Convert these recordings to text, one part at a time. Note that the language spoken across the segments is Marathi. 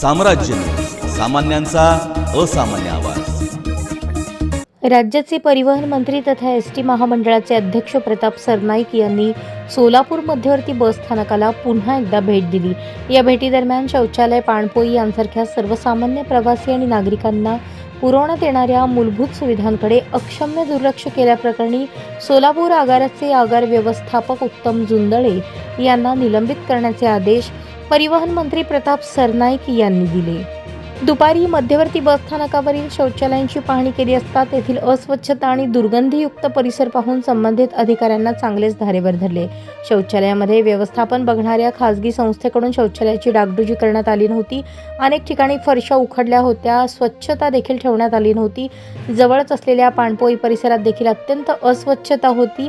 साम्राज्य न्यूज, सामान्यांचा असामान्य आवाज। राज्याचे परिवहन मंत्री तथा एसटी महामंडळाचे अध्यक्ष प्रताप सरनाईक यांनी सोलापूर मध्यवर्ती बस स्थानकाला पुन्हा एकदा भेट दिली। या भेटीदरम्यान शौचालय, पाणपोई यांसारख्या सर्वसामान्य प्रवासी आणि नागरिकांना पुरवण्यात येणाऱ्या मूलभूत सुविधांकडे अक्षम्य दुर्लक्ष केल्याप्रकरणी सोलापूर आगाराचे आगार व्यवस्थापक उत्तम जुंदळे यांना निलंबित करण्याचे आदेश परिवहन मंत्री प्रताप सरनाईक यांनी दिले। दुपारी मध्यवर्ती बस स्थानकावरील शौचालयांची पाहणी केली असता तेथील अस्वच्छता आणि दुर्गंधीयुक्त परिसर पाहून संबंधित अधिकाऱ्यांना चांगलेच धारेवर धरले। शौचालयामध्ये व्यवस्थापन बघणाऱ्या खासगी संस्थेकडून शौचालयाची डागडुजी करण्यात आली नव्हती। अनेक ठिकाणी फरशा उखडल्या होत्या, स्वच्छता देखील ठेवण्यात आली नव्हती। जवळच असलेल्या पाणपोई परिसरात देखील अत्यंत अस्वच्छता होती।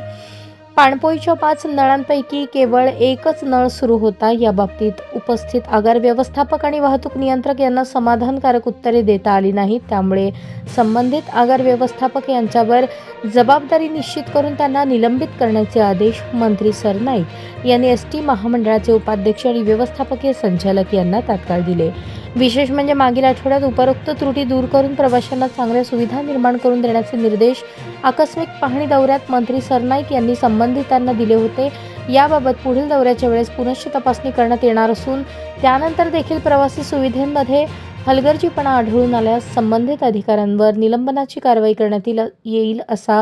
पाणपोईच्या 5 नळांपैकी केवळ एकच नळ सुरू होता। या बाबतीत उपस्थित आगार व्यवस्थापक आणि वाहतूक नियंत्रक यांना समाधानकारक उत्तरे देता आली नाहीत। त्यामुळे संबंधित आगार व्यवस्थापक यांच्यावर जबाबदारी निश्चित करून त्यांना निलंबित करण्याचे आदेश मंत्री सरनाईक यांनी एसटी महामंडळाचे उपाध्यक्ष आणि व्यवस्थापकीय संचालक यांना तात्काळ दिले। विशेष म्हणजे मागील आठवड्यात उपरोक्त त्रुटी दूर करून प्रवाशांना चांगल्या सुविधा निर्माण करून देण्याचे निर्देश आकस्मिक पाहणी दौऱ्यात मंत्री सरनाईक यांनी संबंधितांना दिले होते। याबाबत पुढील दौऱ्याच्या वेळेस पुनश्च तपासणी करण्यात येणार असून त्यानंतर देखील प्रवासी सुविधेमध्ये हलगर्जीपणा आढळून आल्यास संबंधित अधिकाऱ्यांवर निलंबनाची कारवाई करण्यात येईल असा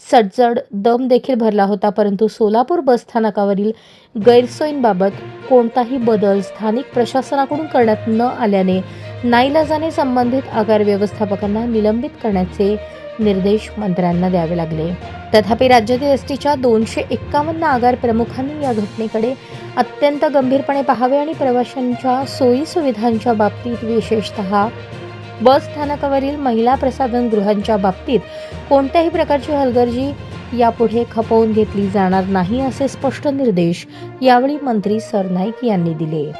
सज्जड दम देखील भरला होता। परंतु सोलापूर बस स्थानकावरील गैरसोयींबाबत कोणताही बदल स्थानिक प्रशासनाकडून करण्यात न आल्याने नाईलाजाने संबंधित आगार व्यवस्थापकांना निलंबित करण्याचे निर्देश मंत्र्यांना द्यावे लागले। तथापि राज्यातील एसटीच्या 251 आगार प्रमुखांनी या घटनेकडे अत्यंत गंभीरपणे पाहावे आणि प्रवाशांच्या सोयी सुविधांच्या बाबतीत विशेषतः बस स्थानकावरील महिला प्रसाधन गृहांच्या बाबतीत कोणत्याही प्रकारची हलगर्जी यापुढे खपवून घेतली जाणार नाही असे स्पष्ट निर्देश यावेळी मंत्री सरनाईक यांनी दिले।